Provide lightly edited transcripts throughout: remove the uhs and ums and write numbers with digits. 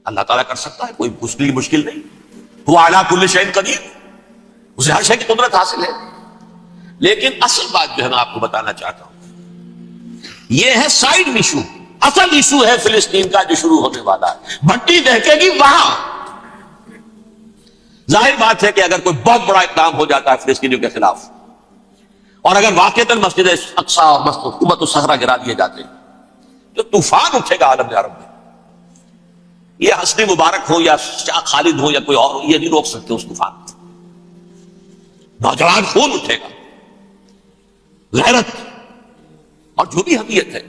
اللہ تعالیٰ کر سکتا ہے، کوئی اس کے لیے مشکل نہیں. وہ اعلیٰ کل شیء قدیر، اسے ہر شے کی قدرت حاصل ہے. لیکن اصل بات جو ہے میں آپ کو بتانا چاہتا ہوں، یہ ہے سائیڈ ایشو. اصل ایشو ہے فلسطین کا جو شروع ہونے والا ہے. بھٹی دہکے گی وہاں. ظاہر بات ہے کہ اگر کوئی بہت بڑا اقدام ہو جاتا ہے فلسطینیوں کے خلاف، اور اگر واقعتاً مسجد اقصیٰ اور مسجد قبۃ الصخرہ گرا دیے جاتے ہیں، تو طوفان اٹھے گا عالم عرب میں. یہ حسنی مبارک ہو یا شاہ خالد ہو یا کوئی اور ہو، یہ نہیں روک سکتے اس طوفان کو. نوجوان خون اٹھے گا، غیرت اور جو بھی حمیت ہے.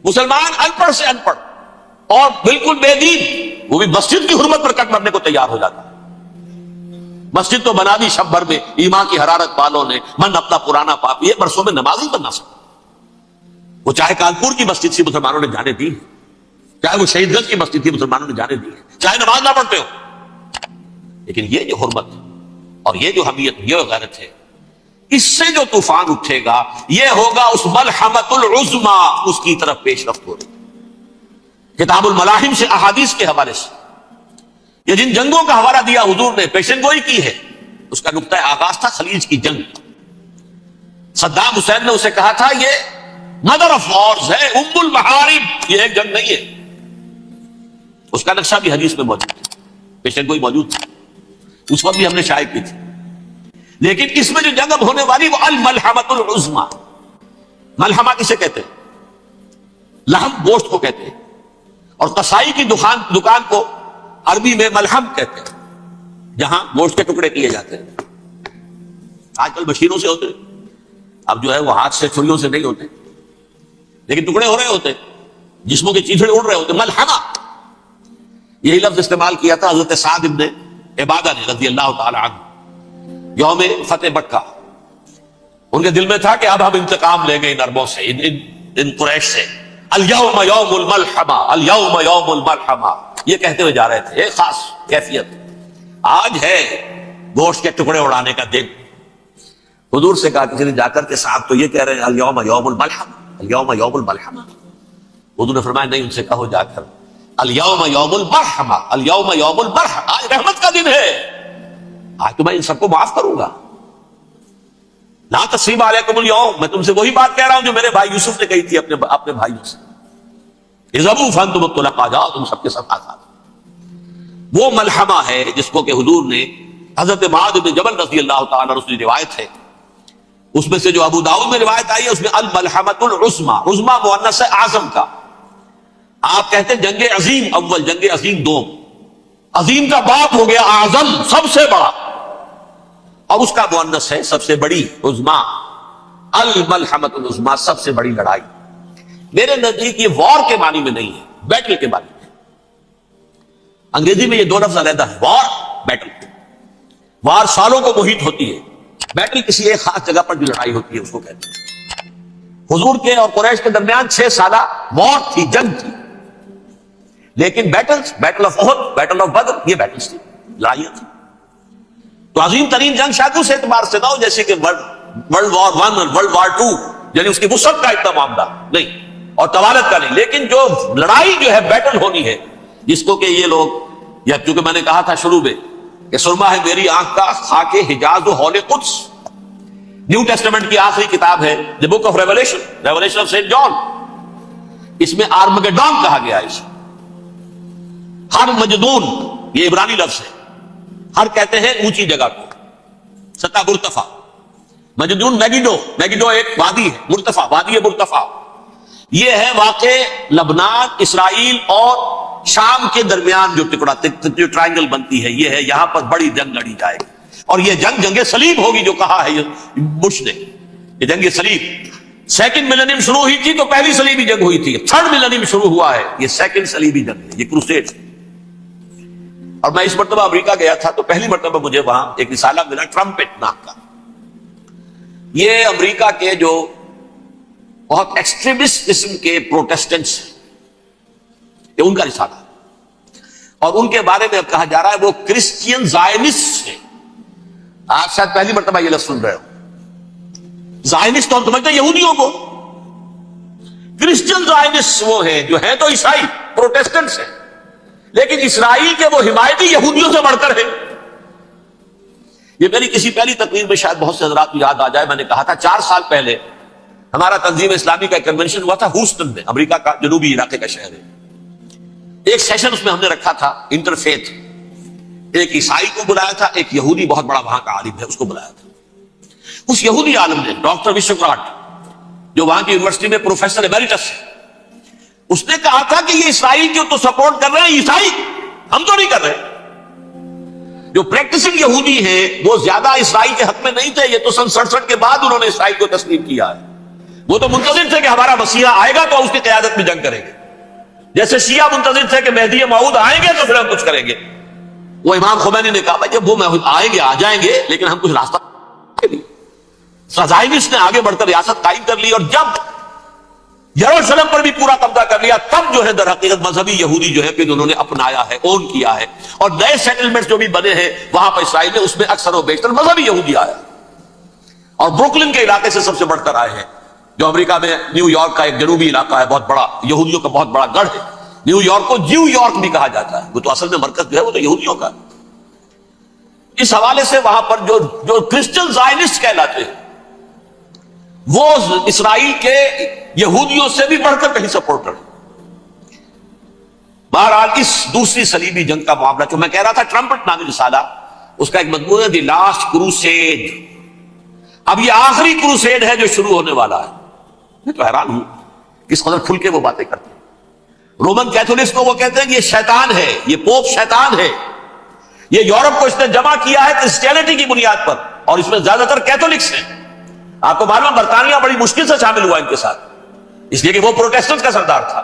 مسلمان ان پڑھ سے ان پڑھ اور بالکل بے دین، وہ بھی مسجد کی حرمت پر کٹ مرنے کو تیار ہو جاتا ہے. مسجد تو بنا دی شب بھر میں ایمان کی حرارت والوں نے، من اپنا پرانا پاپ، یہ برسوں میں نماز ہی بننا سکتا. وہ چاہے کانپور کی مسجد سے مسلمانوں نے جانے دی، چاہے وہ شہید گنج کی مسجد تھی مسلمانوں نے جانے دی، چاہے نماز نہ پڑھتے ہو. لیکن یہ جو حرمت اور یہ جو حمیت، یہ غیرت ہے، اس سے جو طوفان اٹھے گا یہ ہوگا اس ملحمۃ العظما، اس کی طرف پیش رفت ہو رہی. کتاب الملاحم سے احادیث کے حوالے سے یہ جن جنگوں کا حوالہ دیا حضور نے، پیشن گوئی کی ہے، اس کا نقطہ آغاز تھا خلیج کی جنگ. صدام حسین نے اسے کہا تھا یہ مدر آف وارز ہے، ام المحارب، یہ ایک جنگ نہیں ہے. اس کا نقشہ بھی حدیث میں موجود ہے، پیشن گوئی موجود تھی، اس وقت بھی ہم نے شائع کی تھی. لیکن اس میں جو جنگ اب ہونے والی وہ الملحمۃ العظما. ملحمہ کسے کہتے ہیں؟ لحم گوشت کو کہتے ہیں، اور قصائی کی دکان کو عربی میں ملحم کہتے ہیں، جہاں گوشت کے ٹکڑے کیے جاتے ہیں. آج کل مشینوں سے ہوتے ہیں، اب جو ہے وہ ہاتھ سے چھریوں سے نہیں ہوتے، لیکن ٹکڑے ہو رہے ہوتے، جسموں کے چیتھڑے اڑ رہے ہوتے. ملحمہ یہی لفظ استعمال کیا تھا حضرت سعد ابن عبادہ نے رضی اللہ تعالی عنہ یوم فتح مکہ. ان کے دل میں تھا کہ اب ہم انتقام لیں گے ان عربوں سے، ان قریش سے. الیوم یوم الملحمہ، الیوم یوم الملحمہ، یہ کہتے ہوئے جا رہے تھے. ایک خاص کیفیت، آج ہے گوشت کے ٹکڑے اڑانے کا دن. حضور سے کہا کسی نے جا کر کے صاحب تو یہ کہہ رہے ہیں الیوم یوم الملحمہ، الیوم یوم الملحمہ. حضور نے فرمایا نہیں، ان سے کہو جا کر الیوم یوم المرحمہ، الیوم یوم المرحمہ، آج رحمت کا دن ہے، آج تو میں ان سب کو معاف کروں گا. لا تثریب علیکم اليوم، میں تم سے وہی بات کہہ رہا ہوں جو میرے بھائی یوسف نے کہی تھی اپنے بھائیوں سے، اذهبوا فانتم الطلقاء، جاؤ تم سب کے ساتھ آزاد. وہ ملحمہ ہے جس کو کہ حضور نے حضرت معاذ بن جبل رضی اللہ تعالی عنہ کی روایت ہے، اس میں سے جو ابو داؤد میں روایت آئی ہے اس میں الملحمۃ العظما، عظما مؤنث ہے اعظم کا. آپ کہتے ہیں جنگ عظیم اول، جنگ عظیم دوم. عظیم کا باپ ہو گیا اعظم، سب سے بڑا، اور اس کا مؤنث ہے سب سے بڑی، عظما. الملحمۃ العظما، سب سے بڑی لڑائی. میرے نزدیک یہ وار کے معنی میں نہیں ہے، بیٹل کے معنی میں. انگریزی میں یہ دو لفظ علیحدہ ہے، وار، بیٹل. وار سالوں کو محیط ہوتی ہے، بیٹل کسی ایک خاص جگہ پر جو لڑائی ہوتی ہے اس کو کہتے ہیں. حضور کے اور قریش کے درمیان 6 سالہ وار تھی، جنگ تھی. لیکن battles, battle of Uhud, battle of Badr, یہ بیٹلز تھی، لڑائیاں تھی. تو عظیم ترین جنگ شاید اس اعتبار سے نہ ہو جیسے کہ ورلڈ وار 1 اور ورلڈ وار 2، یعنی اس کی وسعت کا اتنا معاملہ نہیں اور طوالت کا نہیں. لیکن جو لڑائی جو ہے بیٹل ہونی ہے، جس کو کہ یہ لوگ، یا چونکہ میں نے کہا تھا شروع میں کہ سرما ہے میری آنکھ کا خاک حجاز و ہول قدس. نیو ٹیسٹمنٹ کی آخری کتاب ہے the Book of Revelation, Revelation of Saint John. اس میں آرمگڈون کہا گیا ہے. ہر مجدون، یہ عبرانی لفظ ہے، ہر کہتے ہیں اونچی جگہ کو، سطح مرتفع. مجدون میگیڈو، میگیڈو ایک وادی ہے، مرتفع، وادی مرتفع. یہ ہے واقع لبنان، اسرائیل اور شام کے درمیان جو ٹکڑا، جو ٹرائنگل بنتی ہے، یہ ہے، یہاں پر بڑی جنگ لڑی جائے گی. اور یہ جنگ صلیب ہوگی جو کہا ہے بش نے، یہ جنگ صلیب. سیکنڈ ملینیم شروع ہوئی تھی تو پہلی صلیبی جنگ ہوئی تھی، تھرڈ ملینیم شروع ہوا ہے، یہ سیکنڈ صلیبی جنگ ہے، یہ کروسیڈ. اور میں اس مرتبہ امریکہ گیا تھا تو پہلی مرتبہ مجھے وہاں ایک رسالہ ملا ٹرمپٹ نام کا. یہ امریکہ کے جو بہت ایکسٹریمسٹ قسم کے پروٹیسٹنٹس ہیں، یہ ان کا رسالہ ہے. اور ان کے بارے میں اب کہا جا رہا ہے وہ کرسچین زائنسٹ ہیں. آپ شاید پہلی مرتبہ یہ لفظ سن رہے ہو. زائنسٹ تو ہم سمجھتے ہیں یہودیوں کو، کرسچین زائنسٹ وہ ہیں جو ہیں تو عیسائی، پروٹیسٹنٹس ہیں، لیکن اسرائیل کے وہ حمایتی یہودیوں سے بڑھ کر ہے. یہ میری کسی پہلی تقریر میں شاید بہت سے حضرات کو یاد آ جائے، میں نے کہا تھا 4 سال پہلے ہمارا تنظیم اسلامی کا ایک کنونشن ہوا تھا ہیوسٹن میں، امریکہ کا جنوبی علاقے کا شہر ہے. ایک سیشن اس میں ہم نے رکھا تھا انٹرفیتھ، ایک عیسائی کو بلایا تھا، ایک یہودی بہت بڑا وہاں کا عالم ہے اس کو بلایا تھا. اس یہودی عالم نے ڈاکٹر وشوکراٹ، جو وہاں کی یونیورسٹی میں پروفیسر ایمیریٹس ہے، اس نے کہا تھا کہ یہ اسرائیل کی تو سپورٹ کر رہے ہیں عیسائی، ہم تو نہیں کر رہے. جو پریکٹسنگ یہودی ہیں وہ زیادہ اسرائیل کے حق میں نہیں تھے، یہ تو سن 67 کے بعد انہوں نے اسرائیل کو تسلیم کیا ہے. وہ تو منتظر تھے کہ ہمارا مسیحا آئے گا تو اس کی قیادت میں جنگ کریں گے، جیسے شیعہ منتظر تھے کہ مہدی موعود آئیں گے تو پھر ہم کچھ کریں گے. وہ امام خمینی نے کہا جب وہ آئیں گے آ جائیں گے، لیکن ہم کچھ راستہ زائنسٹ نے آگے بڑھ کر ریاست قائم کر لی، اور جب یروشلم پر بھی پورا قبضہ کر لیا تب جو ہے در حقیقت مذہبی یہودی جو ہے پھر انہوں نے اپنایا ہے، اون کیا ہے، اور نئے سیٹلمنٹ جو بھی بنے ہیں وہاں پر اسرائیل میں، اس میں اکثر و بیشتر مذہبی یہودی آیا، اور بروکلن کے علاقے سے سب سے بڑھ کر آئے ہیں، جو امریکہ میں نیو یارک کا ایک جنوبی علاقہ ہے، بہت بڑا یہودیوں کا بہت بڑا گڑھ ہے. نیو یارک کو جیو یارک بھی کہا جاتا ہے، وہ تو اصل میں مرکز جو ہے وہ تو یہودیوں کا. اس حوالے سے وہاں پر جو کرسچن زائنسٹ کہلاتے ہیں وہ اسرائیل کے یہودیوں سے بھی بڑھ کر کہیں سپورٹر. بہرحال اس دوسری صلیبی جنگ کا معاملہ جو میں کہہ رہا تھا، ٹرمپٹ نامی رسالہ، اس کا ایک مضمون ہے دی لاسٹ کروسیڈ. اب یہ آخری کروسیڈ ہے جو شروع ہونے والا ہے. میں تو حیران ہوں کس قدر کھل کے وہ باتیں کرتے ہیں. رومن کیتھولکس کو وہ کہتے ہیں کہ یہ شیطان ہے، یہ پوپ شیطان ہے، یہ یورپ کو اس نے جمع کیا ہے کرسچینٹی کی بنیاد پر، اور اس میں زیادہ تر کیتھولکس ہیں. آپ کو معلوم برطانیہ بڑی مشکل سے شامل ہوا ان کے ساتھ، اس لیے کہ وہ پروٹیسٹنٹ کا سردار تھا،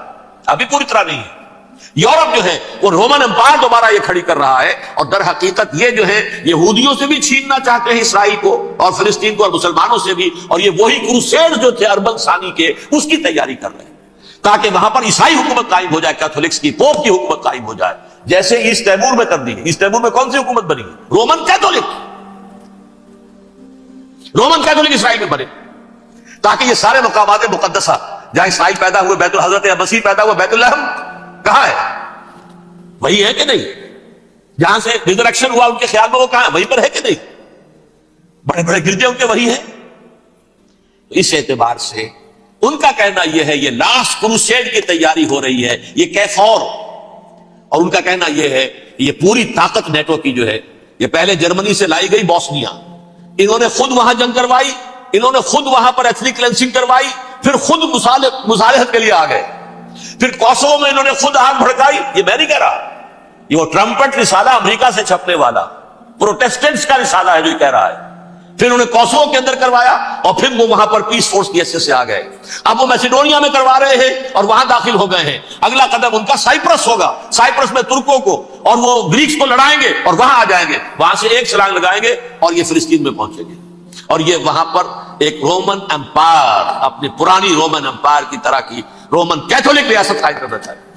ابھی پوری طرح نہیں ہے. یورپ جو ہے وہ رومن امپائر دوبارہ یہ کھڑی کر رہا ہے، اور در حقیقت یہ جو ہے یہودیوں سے بھی چھیننا چاہتے ہیں اسرائیل کو اور فلسطین کو، اور مسلمانوں سے بھی، اور یہ وہی کروسیڈ جو تھے اربن ثانی کے، اس کی تیاری کر رہے ہیں تاکہ وہاں پر عیسائی حکومت قائم ہو جائے، کیتھولکس کی، پوپ کی حکومت قائم ہو جائے، جیسے ایسٹ تیمور میں کر دی. ایسٹ تیمور میں کون سی حکومت بنی؟ Roman Catholic. رومن کیتھولک اسرائیل میں بنے تاکہ یہ سارے مقامات مقدسہ جہاں اسرائیل پیدا ہوئے، بیت حضرت مسیح پیدا ہوا، بیت الحم کہاں ہے؟ وہی ہے کہ نہیں؟ جہاں سے ریزریکشن ہوا ان کے خیال میں وہ کہاں ہے؟ وہیں پر ہے کہ نہیں؟ بڑے بڑے گرجے ان کے وہی ہیں. اس اعتبار سے ان کا کہنا یہ ہے یہ لاسٹ کروسیڈ کی تیاری ہو رہی ہے، یہ کیفور. اور ان کا کہنا یہ ہے یہ پوری طاقت نیٹو کی جو ہے، یہ پہلے جرمنی سے لائی گئی بوسنیا، انہوں نے خود وہاں جنگ کروائی، انہوں نے خود وہاں پر ایتھنک کلینسنگ کروائی، پھر خود مصالحت کے لیے آ گئے، پھر کوسوو میں انہوں نے خود آگ بھڑکائی. یہ میں نہیں کہہ رہا، یہ وہ ٹرمپٹ رسالہ امریکہ سے چھپنے والا پروٹیسٹنٹس کا رسالہ ہے جو یہ کہہ رہا ہے. پھر انہوں نے کوسوو کے اندر کروایا، اور پھر وہ وہاں پر پیس فورس کی حیثیت سے آ گئے. اب وہ میسیڈونیا میں کروا رہے ہیں اور وہاں داخل ہو گئے ہیں. اگلا قدم ان کا سائپرس ہوگا، سائپرس میں ترکوں کو اور وہ گریکس کو لڑائیں گے اور وہاں آ جائیں گے، وہاں سے ایک چھلانگ لگائیں گے اور یہ فلسطین میں پہنچیں گے، اور یہ وہاں پر ایک رومن امپائر، اپنی پرانی رومن امپائر کی طرح کی رومن کیتھولک ریاست قائم کرنا چاہتے ہیں.